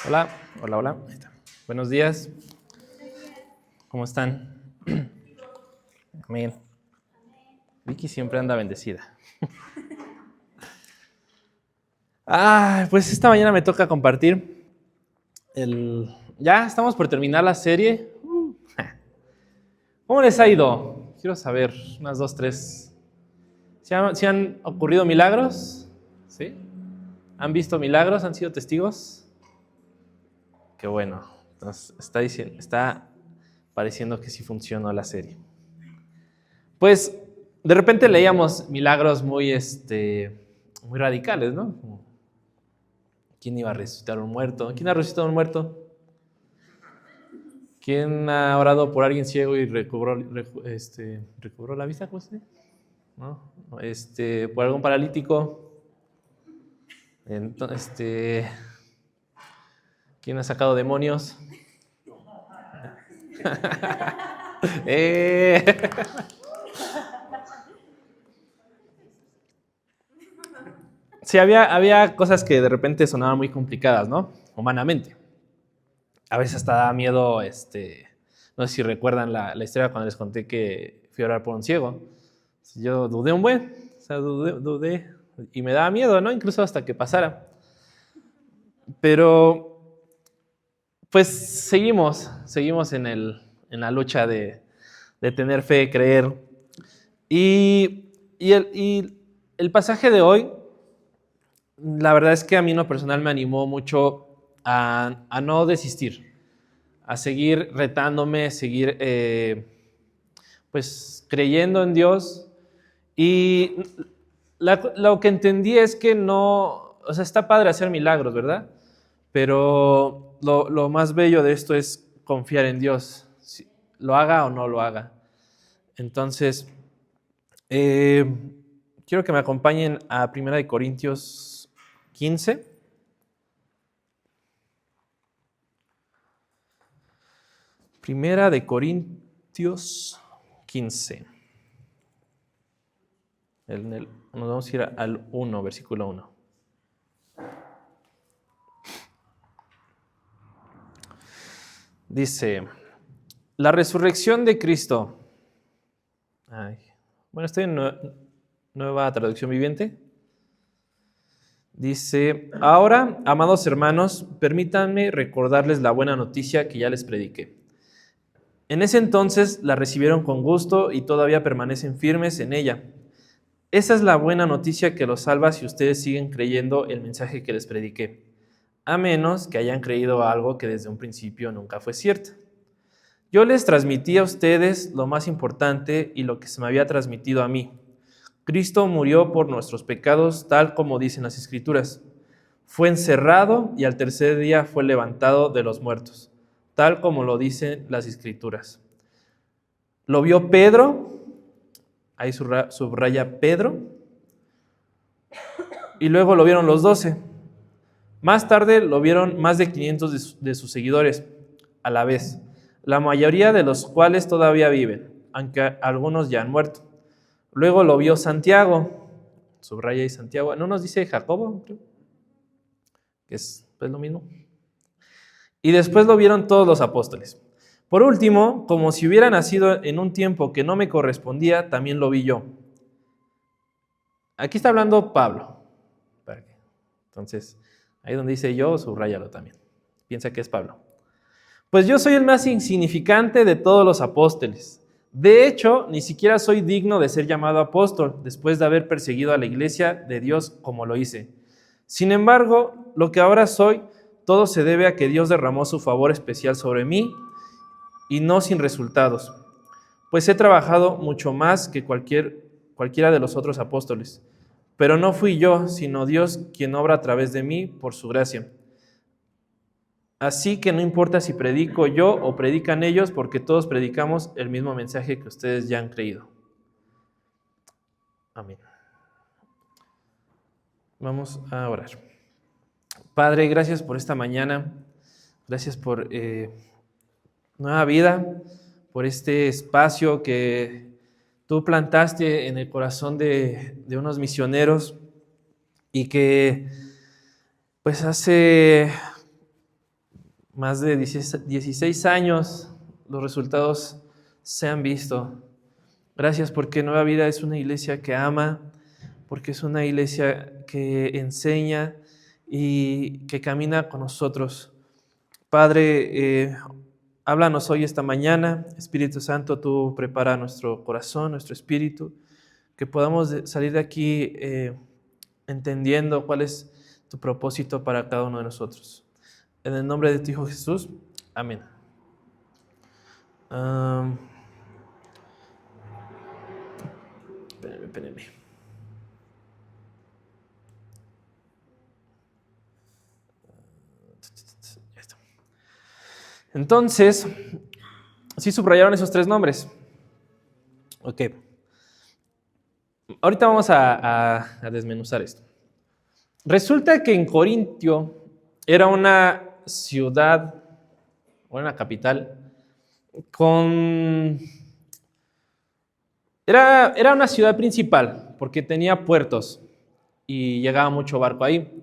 Hola, hola, hola. Ahí está. Buenos días. ¿Cómo están? Amén. Vicky siempre anda bendecida. Pues esta mañana me toca compartir Ya estamos por terminar la serie. ¿Cómo les ha ido? Quiero saber, unas dos, tres. ¿Se han ocurrido milagros? ¿Sí? ¿Han visto milagros? ¿Han sido testigos? Qué bueno. Entonces, está pareciendo que sí funcionó la serie. Pues de repente leíamos milagros muy radicales, ¿no? ¿Quién iba a resucitar a un muerto? ¿Quién ha resucitado a un muerto? ¿Quién ha orado por alguien ciego y recobró la vista? ¿Cómo se dice? ¿No? Por algún paralítico. Entonces, ¿quién ha sacado demonios? Eh. Sí, había cosas que de repente sonaban muy complicadas, ¿no? Humanamente. A veces hasta da miedo, no sé si recuerdan la historia cuando les conté que fui a orar por un ciego. Yo dudé un buen, o sea, dudé y me daba miedo, ¿no? Incluso hasta que pasara. Pero, pues seguimos en la lucha de tener fe, creer. Y el pasaje de hoy, la verdad es que a mí en lo personal me animó mucho a no desistir, a seguir retándome, seguir pues creyendo en Dios. Y lo que entendí es que no, o sea, está padre hacer milagros, ¿verdad? Pero lo más bello de esto es confiar en Dios, si lo haga o no lo haga. Entonces, eh, quiero que me acompañen a 1 Corintios 15. Primera de Corintios 15. Nos vamos a ir al 1, versículo 1. Dice, la resurrección de Cristo. Bueno, estoy en nueva traducción viviente. Dice, ahora, amados hermanos, permítanme recordarles la buena noticia que ya les prediqué. En ese entonces la recibieron con gusto y todavía permanecen firmes en ella. Esa es la buena noticia que los salva si ustedes siguen creyendo el mensaje que les prediqué, a menos que hayan creído algo que desde un principio nunca fue cierto. Yo les transmití a ustedes lo más importante y lo que se me había transmitido a mí. Cristo murió por nuestros pecados, tal como dicen las Escrituras. Fue encerrado y al tercer día fue levantado de los muertos, tal como lo dicen las Escrituras. Lo vio Pedro, ahí subraya Pedro, y luego lo vieron los 12. Más tarde lo vieron más de 500 de sus seguidores a la vez, la mayoría de los cuales todavía viven, aunque algunos ya han muerto. Luego lo vio Santiago, subraya ahí Santiago, ¿no nos dice Jacobo? Creo que es pues lo mismo. Y después lo vieron todos los apóstoles. Por último, como si hubiera nacido en un tiempo que no me correspondía, también lo vi yo. Aquí está hablando Pablo. Entonces, ahí donde dice yo, subráyalo también. Piensa que es Pablo. Pues yo soy el más insignificante de todos los apóstoles. De hecho, ni siquiera soy digno de ser llamado apóstol, después de haber perseguido a la iglesia de Dios como lo hice. Sin embargo, lo que ahora soy, todo se debe a que Dios derramó su favor especial sobre mí y no sin resultados, pues he trabajado mucho más que cualquiera de los otros apóstoles. Pero no fui yo, sino Dios quien obra a través de mí por su gracia. Así que no importa si predico yo o predican ellos, porque todos predicamos el mismo mensaje que ustedes ya han creído. Amén. Vamos a orar. Padre, gracias por esta mañana. Gracias por nueva vida, por este espacio que tú plantaste en el corazón de unos misioneros y que pues hace Más de 16 años, los resultados se han visto. Gracias porque Nueva Vida es una iglesia que ama, porque es una iglesia que enseña y que camina con nosotros. Padre, háblanos hoy, esta mañana. Espíritu Santo, tú prepara nuestro corazón, nuestro espíritu, que podamos salir de aquí entendiendo cuál es tu propósito para cada uno de nosotros. En el nombre de tu Hijo Jesús, amén. Espérenme. Entonces, sí subrayaron esos 3 nombres. Ok. Ahorita vamos a desmenuzar esto. Resulta que en Corintio era una ciudad, o una capital, Era una ciudad principal, porque tenía puertos y llegaba mucho barco ahí.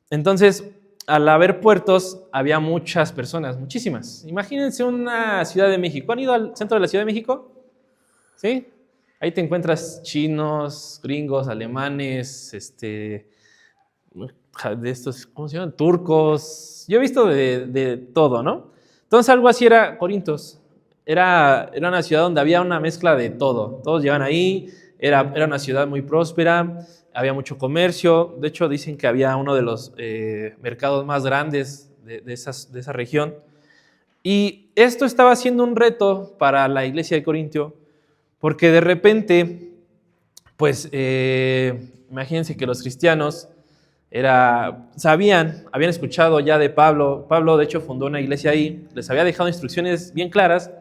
Entonces, al haber puertos, había muchas personas, muchísimas. Imagínense una Ciudad de México. ¿Han ido al centro de la Ciudad de México? ¿Sí? Ahí te encuentras chinos, gringos, alemanes, de estos, ¿cómo se llaman? Turcos. Yo he visto de todo, ¿no? Entonces, algo así era Corintios. Era una ciudad donde había una mezcla de todo. Todos llegaban ahí, era una ciudad muy próspera, había mucho comercio. De hecho, dicen que había uno de los mercados más grandes de esa región. Y esto estaba siendo un reto para la iglesia de Corintio, porque de repente, pues, imagínense que los cristianos habían escuchado ya de Pablo. Pablo, de hecho, fundó una iglesia ahí, les había dejado instrucciones bien claras,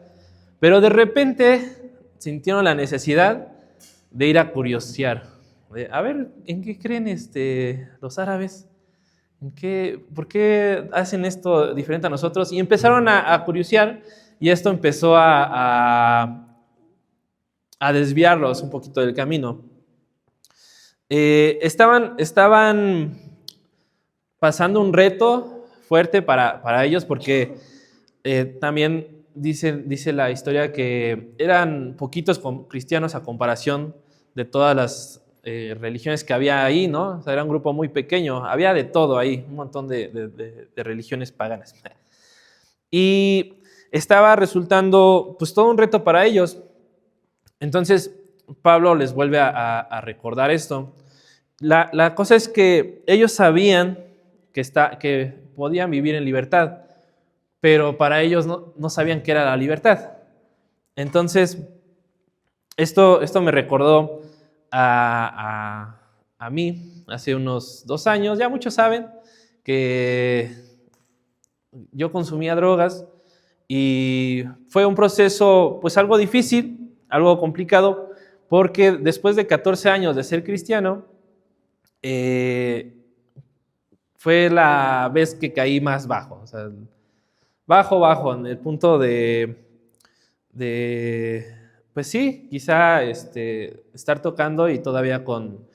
pero de repente sintieron la necesidad de ir a curiosear. A ver, ¿en qué creen los árabes? ¿Por qué hacen esto diferente a nosotros? Y empezaron a curiosear, y esto empezó a desviarlos un poquito del camino. Estaban pasando un reto fuerte para ellos, porque también dice la historia que eran poquitos cristianos a comparación de todas las religiones que había ahí, ¿no? O sea, era un grupo muy pequeño, había de todo ahí, un montón de religiones paganas. Y estaba resultando pues todo un reto para ellos. Entonces Pablo les vuelve a recordar esto. La cosa es que ellos sabían que podían vivir en libertad, pero para ellos no sabían qué era la libertad. Entonces, esto me recordó a mí hace unos 2 años. Ya muchos saben que yo consumía drogas y fue un proceso pues algo difícil, algo complicado, porque después de 14 años de ser cristiano, fue la vez que caí más bajo. O sea, bajo, en el punto pues sí, quizá estar tocando y todavía con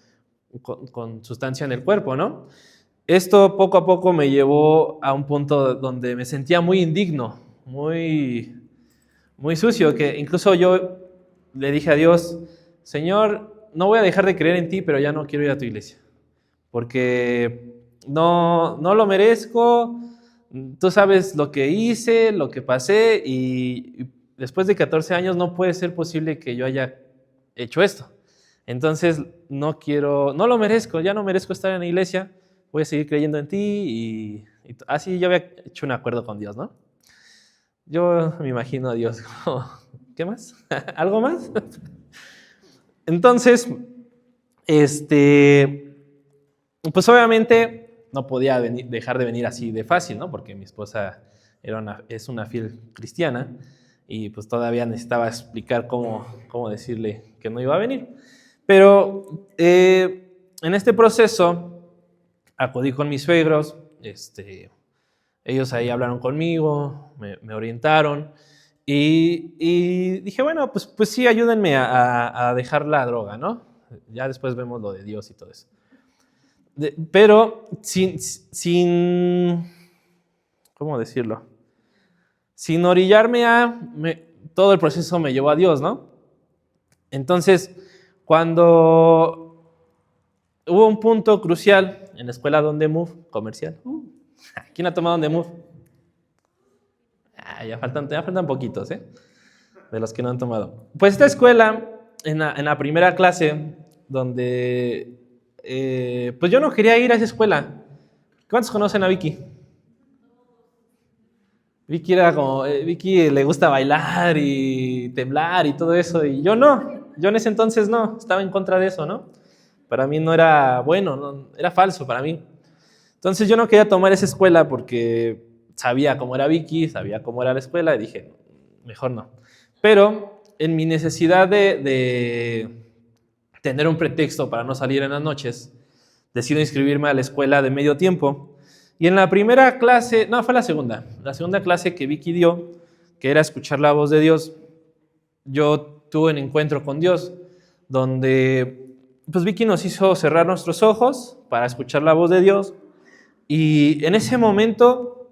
sustancia en el cuerpo, ¿no? Esto poco a poco me llevó a un punto donde me sentía muy indigno, muy, muy sucio, que incluso yo le dije a Dios: Señor, no voy a dejar de creer en ti, pero ya no quiero ir a tu iglesia, porque no lo merezco. Tú sabes lo que hice, lo que pasé, y después de 14 años no puede ser posible que yo haya hecho esto. Entonces no lo merezco, ya no merezco estar en la iglesia, voy a seguir creyendo en ti. Y así yo había hecho un acuerdo con Dios, ¿no? Yo me imagino a Dios como, ¿qué más? ¿Algo más? Entonces, pues obviamente no podía dejar de venir así de fácil, ¿no? Porque mi esposa es una fiel cristiana, y pues todavía necesitaba explicar cómo decirle que no iba a venir. Pero en este proceso acudí con mis suegros. Ellos ahí hablaron conmigo, me orientaron, y dije, bueno, pues sí, ayúdenme a dejar la droga, ¿no? Ya después vemos lo de Dios y todo eso. Pero sin ¿cómo decirlo? Sin orillarme todo el proceso me llevó a Dios, ¿no? Entonces, cuando hubo un punto crucial en la escuela donde Move, comercial. ¿Quién ha tomado donde Move? Ya faltan poquitos, de los que no han tomado. Pues esta escuela, en la primera clase, donde pues yo no quería ir a esa escuela. ¿Cuántos conocen a Vicky? Vicky le gusta bailar y temblar y todo eso, y yo no. Yo en ese entonces no, estaba en contra de eso, ¿no? Para mí no era bueno, no, era falso para mí. Entonces yo no quería tomar esa escuela porque sabía cómo era Vicky, sabía cómo era la escuela y dije, mejor no. Pero en mi necesidad de tener un pretexto para no salir en las noches, decido inscribirme a la escuela de medio tiempo. Y en la primera clase, no, fue la segunda clase que Vicky dio, que era escuchar la voz de Dios, yo tuve un encuentro con Dios, donde pues Vicky nos hizo cerrar nuestros ojos para escuchar la voz de Dios. Y en ese momento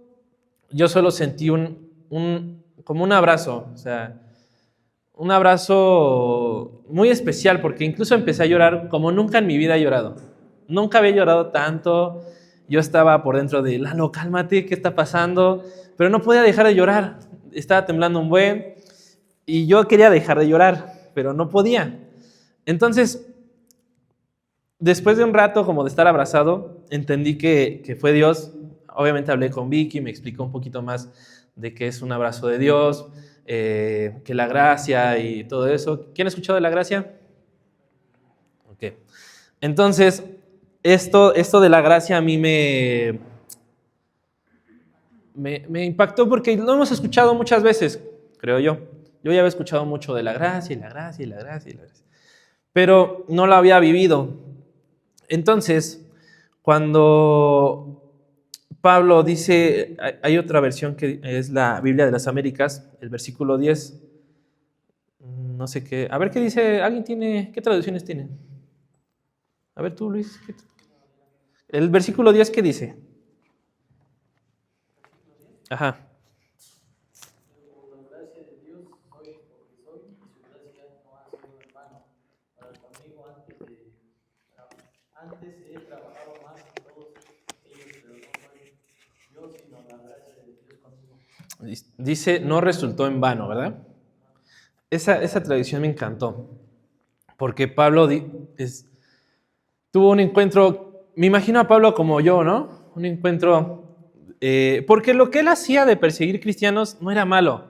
yo solo sentí como un abrazo, o sea, un abrazo muy especial, porque incluso empecé a llorar como nunca en mi vida he llorado. Nunca había llorado tanto. Yo estaba por dentro de, Lalo, cálmate, ¿qué está pasando? Pero no podía dejar de llorar. Estaba temblando un buen. Y yo quería dejar de llorar, pero no podía. Entonces, después de un rato como de estar abrazado, entendí que fue Dios. Obviamente hablé con Vicky, me explicó un poquito más de qué es un abrazo de Dios, que la gracia y todo eso. ¿Quién ha escuchado de la gracia? Ok. Entonces, esto de la gracia a mí me impactó porque lo hemos escuchado muchas veces, creo yo. Yo ya había escuchado mucho de la gracia y la gracia y la gracia y la gracia, pero no la había vivido. Entonces, cuando Pablo dice, hay otra versión que es la Biblia de las Américas, el versículo 10, no sé qué, a ver qué dice, ¿alguien tiene, qué traducciones tienen? A ver tú, Luis, el versículo 10, ¿qué dice? Ajá. Antes he trabajado más que todos ellos, pero no soy yo, sino la gracia de Dios conmigo. Dice, no resultó en vano, ¿verdad? Esa tradición me encantó, porque Pablo tuvo un encuentro, me imagino a Pablo como yo, ¿no? Un encuentro, porque lo que él hacía de perseguir cristianos no era malo,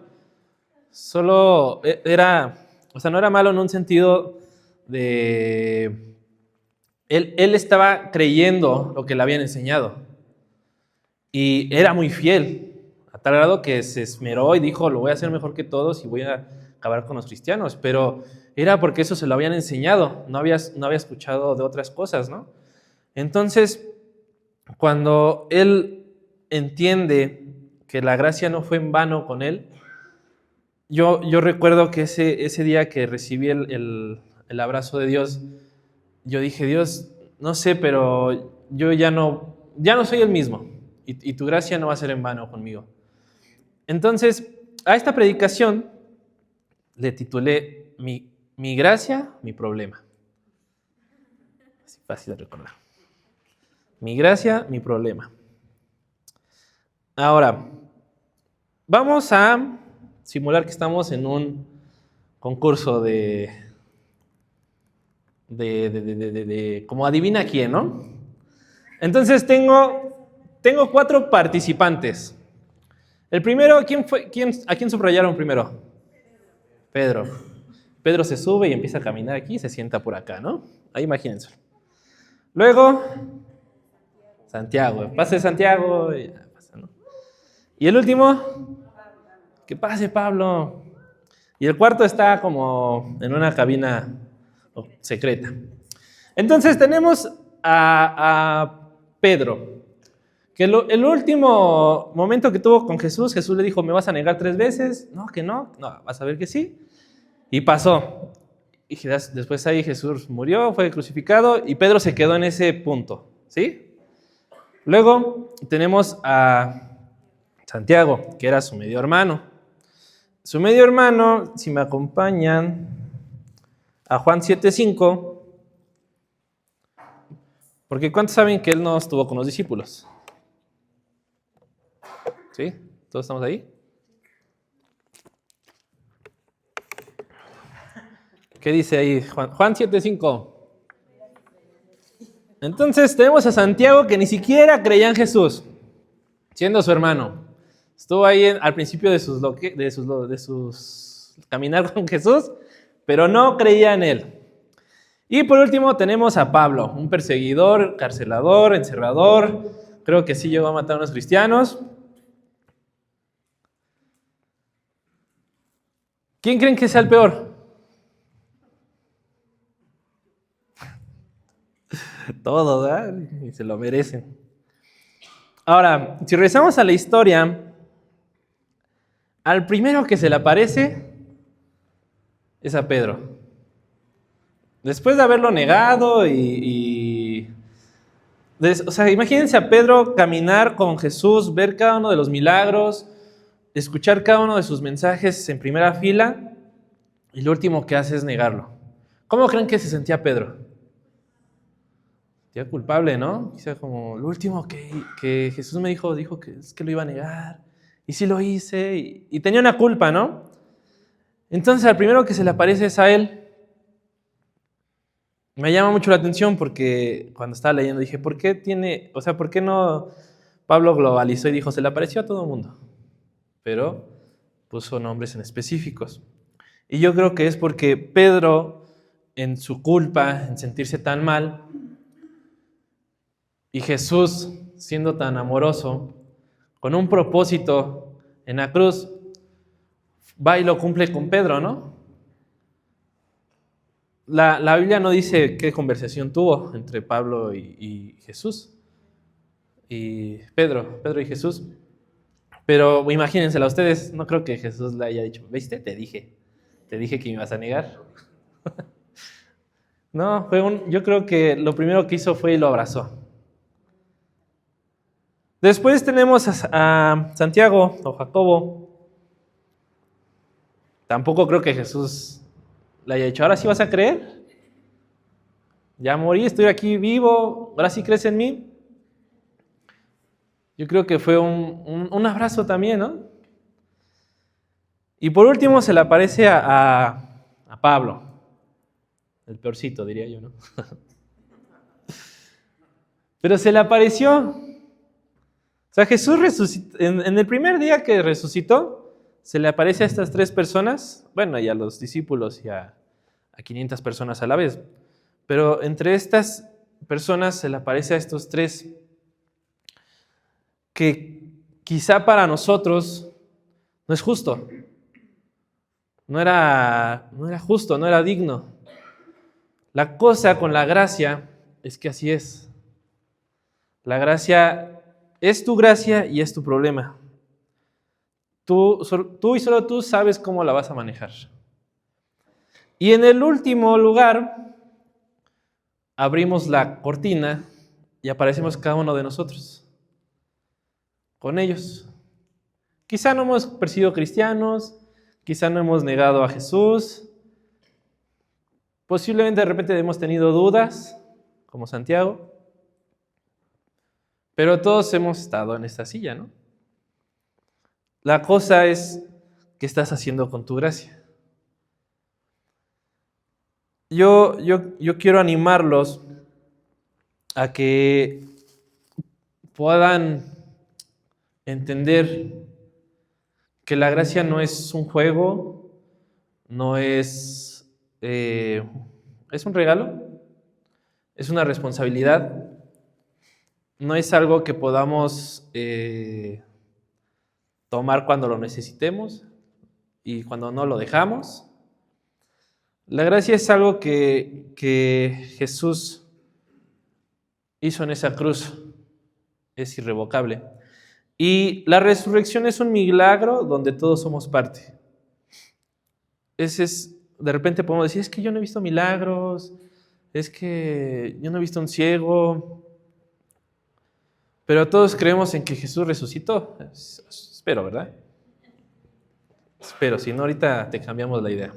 solo era, o sea, no era malo en un sentido de... Él estaba creyendo lo que le habían enseñado y era muy fiel, a tal grado que se esmeró y dijo, lo voy a hacer mejor que todos y voy a acabar con los cristianos, pero era porque eso se lo habían enseñado, no había escuchado de otras cosas, ¿no? Entonces, cuando él entiende que la gracia no fue en vano con él, yo recuerdo que ese día que recibí el abrazo de Dios, yo dije, Dios, no sé, pero yo ya no soy el mismo y tu gracia no va a ser en vano conmigo. Entonces, a esta predicación le titulé mi gracia, mi problema. Así fácil de recordar. Mi gracia, mi problema. Ahora, vamos a simular que estamos en un concurso como adivina quién, ¿no? Entonces tengo 4 participantes. El primero, ¿a quién subrayaron primero? Pedro. Pedro se sube y empieza a caminar aquí y se sienta por acá, ¿no? Ahí imagínense. Luego, Santiago. Pase Santiago. Y, pasa, ¿no? Y el último, que pase Pablo. Y el cuarto está como en una cabina secreta. Entonces tenemos a Pedro, que el último momento que tuvo con Jesús, Jesús le dijo, ¿me vas a negar 3 veces? No, que no, vas a ver que sí. Y pasó. Y después ahí Jesús murió, fue crucificado y Pedro se quedó en ese punto, ¿sí? Luego tenemos a Santiago, que era su medio hermano. Su medio hermano, si me acompañan a Juan 7:5, porque ¿cuántos saben que él no estuvo con los discípulos? ¿Sí? ¿Todos estamos ahí? ¿Qué dice ahí Juan 7:5? Entonces tenemos a Santiago que ni siquiera creía en Jesús, siendo su hermano. Estuvo ahí al principio de sus caminar con Jesús, pero no creía en él. Y por último tenemos a Pablo, un perseguidor, carcelador, encerrador. Creo que sí llegó a matar a unos cristianos. ¿Quién creen que sea el peor? Todos, ¿verdad? Y se lo merecen. Ahora, si regresamos a la historia, al primero que se le aparece es a Pedro. Después de haberlo negado o sea, imagínense a Pedro caminar con Jesús, ver cada uno de los milagros, escuchar cada uno de sus mensajes en primera fila, y lo último que hace es negarlo. ¿Cómo creen que se sentía Pedro? Ya culpable, ¿no? O sea, como lo último que Jesús me dijo que es que lo iba a negar, y sí lo hice, y tenía una culpa, ¿no? Entonces al primero que se le aparece es a él. Me llama mucho la atención porque cuando estaba leyendo dije, ¿por qué no Pablo globalizó y dijo, se le apareció a todo el mundo? Pero puso nombres en específicos. Y yo creo que es porque Pedro, en su culpa, en sentirse tan mal, y Jesús, siendo tan amoroso, con un propósito en la cruz, va y lo cumple con Pedro, ¿no? La Biblia no dice qué conversación tuvo entre Pablo y Jesús, y Pedro y Jesús, pero imagínensela ustedes, no creo que Jesús le haya dicho, ¿viste? Te dije que me ibas a negar. No, yo creo que lo primero que hizo fue y lo abrazó. Después tenemos a Santiago o Jacobo. Tampoco creo que Jesús le haya dicho, ¿ahora sí vas a creer? Ya morí, estoy aquí vivo, ¿ahora sí crees en mí? Yo creo que fue un abrazo también, ¿no? Y por último se le aparece a Pablo, el peorcito, diría yo, ¿no? Pero se le apareció. O sea, Jesús resucitó, en el primer día que resucitó, se le aparece a estas 3 personas, bueno, y a los discípulos y a 500 personas a la vez. Pero entre estas personas se le aparece a estos 3 que quizá para nosotros no es justo. No era justo, no era digno. La cosa con la gracia es que así es. La gracia es tu gracia y es tu problema. Tú y solo tú sabes cómo la vas a manejar. Y en el último lugar, abrimos la cortina y aparecemos cada uno de nosotros con ellos. Quizá no hemos sido cristianos, quizá no hemos negado a Jesús, posiblemente de repente hemos tenido dudas, como Santiago, pero todos hemos estado en esta silla, ¿no? La cosa es, ¿qué estás haciendo con tu gracia? Yo quiero animarlos a que puedan entender que la gracia no es un juego, no es, es un regalo, es una responsabilidad, no es algo que podamos tomar cuando lo necesitemos y cuando no lo dejamos. La gracia es algo que Jesús hizo en esa cruz, es irrevocable. Y la resurrección es un milagro donde todos somos parte. De repente podemos decir, es que yo no he visto milagros, es que yo no he visto un ciego. Pero todos creemos en que Jesús resucitó. Espero, ¿verdad? Espero, si no ahorita te cambiamos la idea.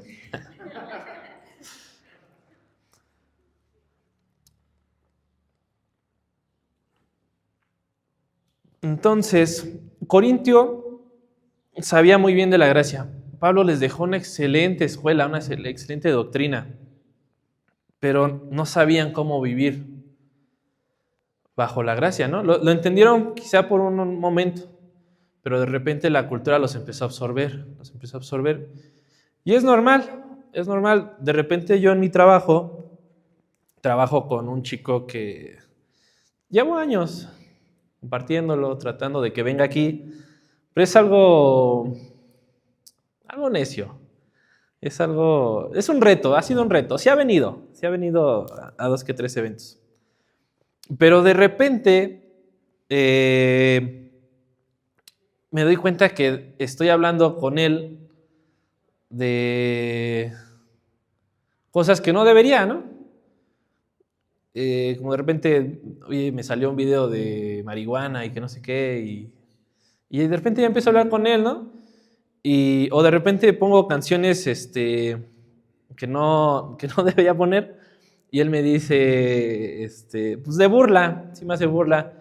Entonces, Corintio sabía muy bien de la gracia. Pablo les dejó una excelente escuela, una excelente doctrina, pero no sabían cómo vivir bajo la gracia, ¿no? Lo entendieron quizá por un momento, pero de repente la cultura los empezó a absorber. Y es normal. De repente yo en mi trabajo con un chico que llevo años compartiéndolo, tratando de que venga aquí, pero es algo necio. Es un reto, ha sido un reto. Sí ha venido a 2 que 3 eventos. Pero de repente me doy cuenta que estoy hablando con él de cosas que no debería, ¿no? Como de repente, oye, me salió un video de marihuana y que no sé qué, y de repente ya empiezo a hablar con él, ¿no? O de repente pongo canciones que no debería poner, y él me dice, pues de burla, sí me hace burla.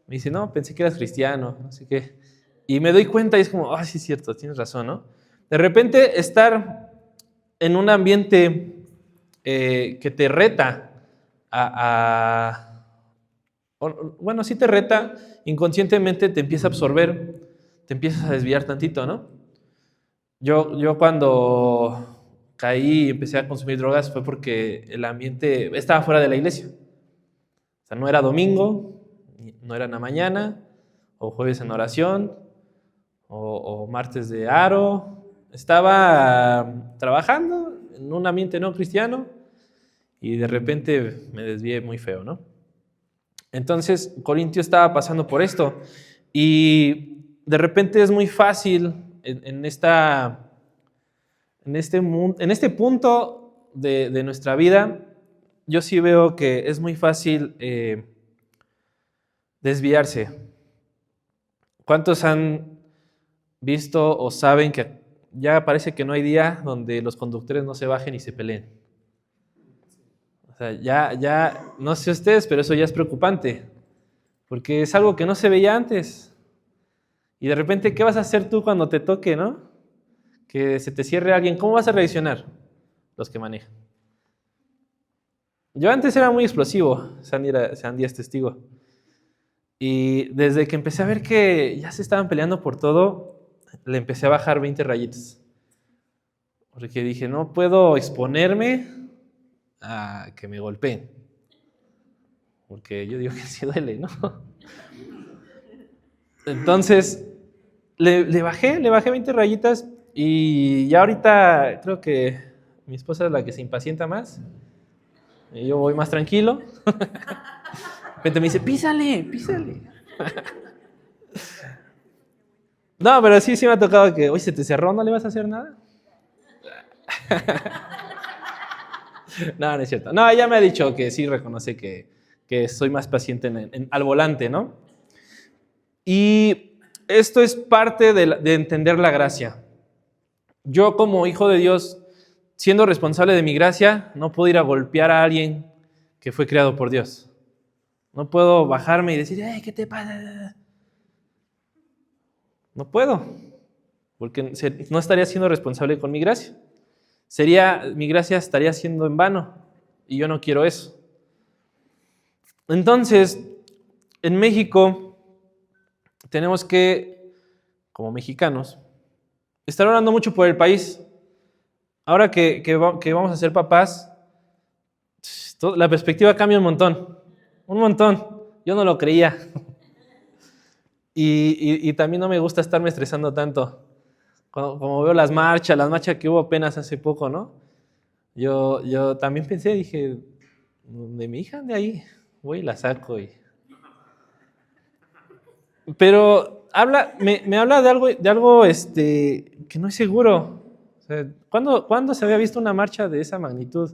Me dice, no, pensé que eras cristiano, no sé qué. Y me doy cuenta y es como, sí es cierto, tienes razón, ¿no? De repente estar en un ambiente que te reta bueno, sí te reta, inconscientemente te empieza a absorber, te empiezas a desviar tantito, ¿no? Yo cuando caí y empecé a consumir drogas fue porque el ambiente estaba fuera de la iglesia. O sea, no era domingo, no era en la mañana, o jueves en oración, o martes de aro. Estaba trabajando en un ambiente no cristiano y de repente me desvié muy feo, ¿no? Entonces, Corintio estaba pasando por esto y de repente es muy fácil en este punto de nuestra vida. Yo sí veo que es muy fácil desviarse. ¿Cuántos han visto o saben que ya parece que no hay día donde los conductores no se bajen y se peleen? O sea, ya, no sé ustedes, pero eso ya es preocupante, porque es algo que no se veía antes. Y de repente, ¿qué vas a hacer tú cuando te toque, no? Que se te cierre alguien, ¿cómo vas a reaccionar? Los que manejan. Yo antes era muy explosivo, Sandy es testigo. Y desde que empecé a ver que ya se estaban peleando por todo, le empecé a bajar 20 rayitas. Porque dije, no puedo exponerme a que me golpeen. Porque yo digo que sí duele, ¿no? Entonces, le bajé 20 rayitas y ya ahorita creo que mi esposa es la que se impacienta más. Y yo voy más tranquilo. De repente me dice, písale. No, pero sí me ha tocado que, oye, se te cerró, ¿no le vas a hacer nada? No es cierto. No, ella me ha dicho que sí reconoce que soy más paciente al volante, ¿no? Y esto es parte de entender la gracia. Yo como hijo de Dios, siendo responsable de mi gracia, no puedo ir a golpear a alguien que fue creado por Dios. No puedo bajarme y decir, ¿qué te pasa? No puedo, porque no estaría siendo responsable con mi gracia. Mi gracia estaría siendo en vano, y yo no quiero eso. Entonces, en México, tenemos que, como mexicanos, estar orando mucho por el país. Ahora que vamos a ser papás, la perspectiva cambia un montón. Yo no lo creía. Y también no me gusta estarme estresando tanto. Como veo las marchas que hubo apenas hace poco, ¿no? Yo también dije, de mi hija, de ahí, voy y la saco. Pero me habla de algo que no es seguro. O sea, ¿cuándo se había visto una marcha de esa magnitud?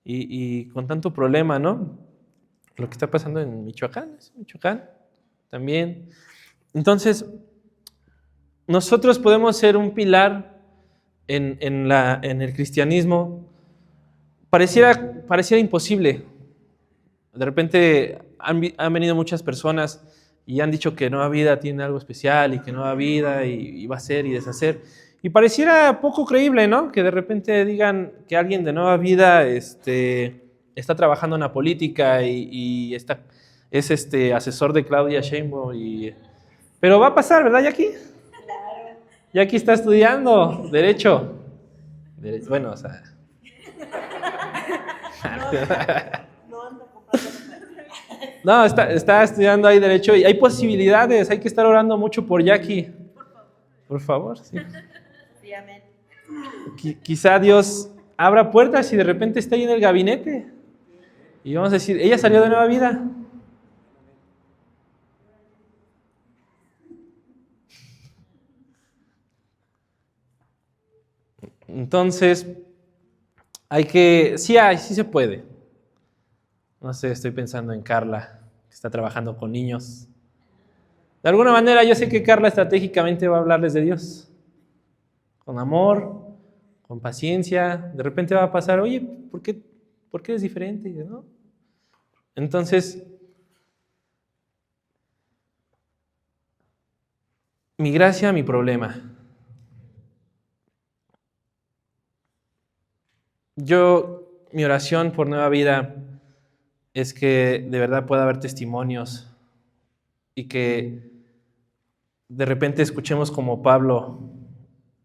Y con tanto problema, ¿no? Lo que está pasando en Michoacán. también. Entonces, nosotros podemos ser un pilar en el cristianismo. Pareciera imposible. De repente han venido muchas personas y han dicho que Nueva Vida tiene algo especial y que Nueva Vida y va a ser y deshacer. Y pareciera poco creíble, ¿no? Que de repente digan que alguien de Nueva Vida está trabajando en la política y es asesor de Claudia Sheinbaum. Pero va a pasar, ¿verdad, Jackie? Claro. Jackie está estudiando Derecho. Bueno, o sea... No ando comprando. No, está estudiando ahí Derecho y hay posibilidades, hay que estar orando mucho por Jackie. Por favor, sí. Sí, amén. Quizá Dios abra puertas y de repente está ahí en el gabinete. Y vamos a decir, ella salió de Nueva Vida. Entonces, sí se puede. No sé, estoy pensando en Carla, que está trabajando con niños. De alguna manera yo sé que Carla estratégicamente va a hablarles de Dios. Con amor, con paciencia. De repente va a pasar, oye, ¿por qué eres diferente? ¿No? Entonces, mi gracia, mi problema. Mi oración por Nueva Vida es que de verdad pueda haber testimonios y que de repente escuchemos como Pablo,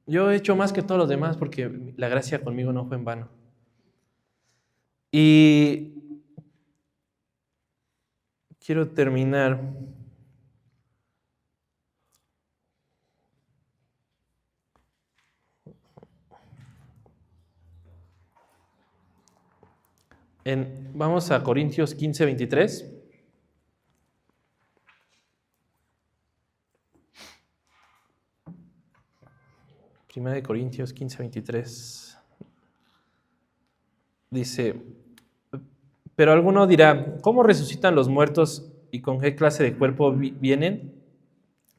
yo he hecho más que todos los demás porque la gracia conmigo no fue en vano. Y quiero terminar vamos a Corintios 15:23. Primera de Corintios 15:23. Dice, pero alguno dirá, ¿cómo resucitan los muertos y con qué clase de cuerpo vienen?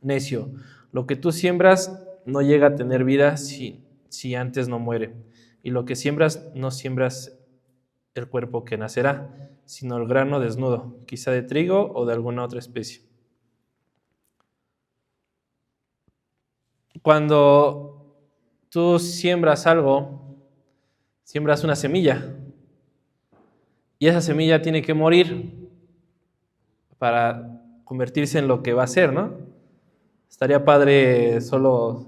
Necio, lo que tú siembras no llega a tener vida si antes no muere. Y lo que siembras no siembras el cuerpo que nacerá, sino el grano desnudo, quizá de trigo o de alguna otra especie. Cuando tú siembras algo, siembras una semilla, y esa semilla tiene que morir para convertirse en lo que va a ser, ¿no? Estaría padre solo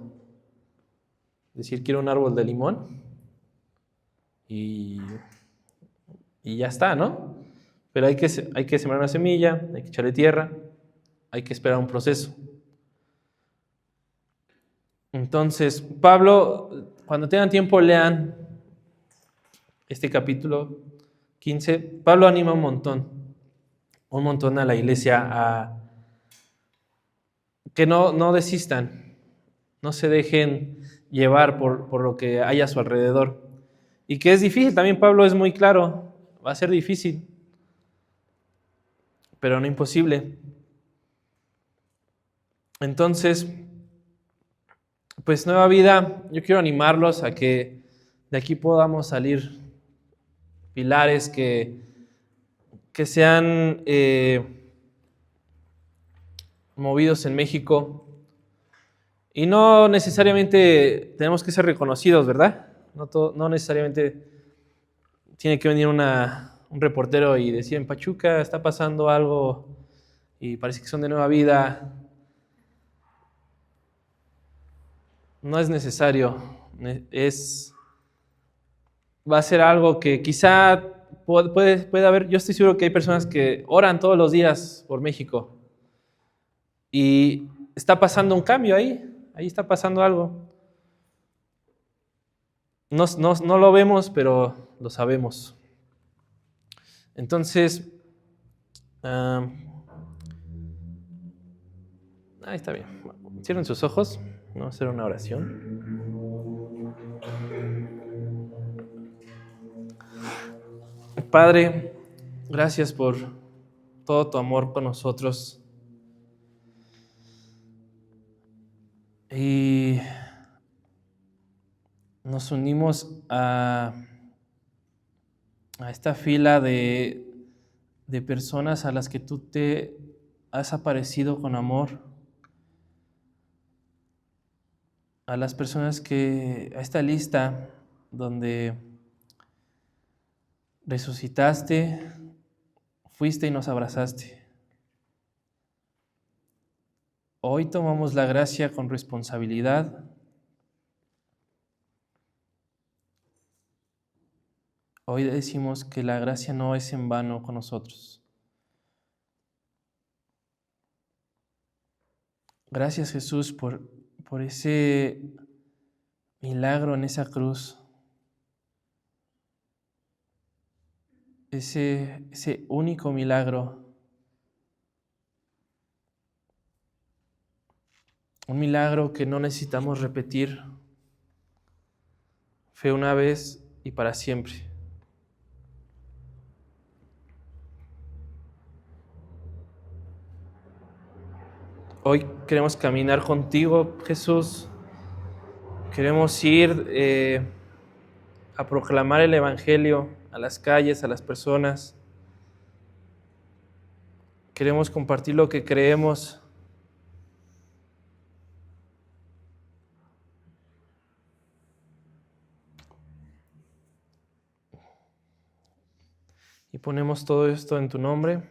decir quiero un árbol de limón y ya está, ¿no? Pero hay que sembrar una semilla, hay que echarle tierra, hay que esperar un proceso. Entonces, Pablo, cuando tengan tiempo, lean este capítulo 15. Pablo anima un montón a la iglesia a que no desistan, no se dejen llevar por lo que hay a su alrededor. Y que es difícil, también Pablo es muy claro, va a ser difícil, pero no imposible. Entonces, pues Nueva Vida, yo quiero animarlos a que de aquí podamos salir pilares que sean movidos en México. Y no necesariamente tenemos que ser reconocidos, ¿verdad? No necesariamente tiene que venir un reportero y decir en Pachuca está pasando algo y parece que son de Nueva Vida. No es necesario. Va a ser algo que quizá puede haber. Yo estoy seguro que hay personas que oran todos los días por México y está pasando un cambio ahí está pasando algo. No lo vemos, pero lo sabemos. Entonces, ahí está bien. Cierren sus ojos. Vamos a hacer una oración. Padre, gracias por todo tu amor con nosotros. Y nos unimos a esta fila de personas a las que tú te has aparecido con amor, a las personas a esta lista donde resucitaste, fuiste y nos abrazaste. Hoy tomamos la gracia con responsabilidad. Hoy decimos que la gracia no es en vano con nosotros. Gracias, Jesús, por ese milagro en esa cruz. Ese único milagro. Un milagro que no necesitamos repetir. Fue una vez y para siempre. Hoy queremos caminar contigo, Jesús. Queremos ir a proclamar el Evangelio a las calles, a las personas. Queremos compartir lo que creemos. Y ponemos todo esto en tu nombre.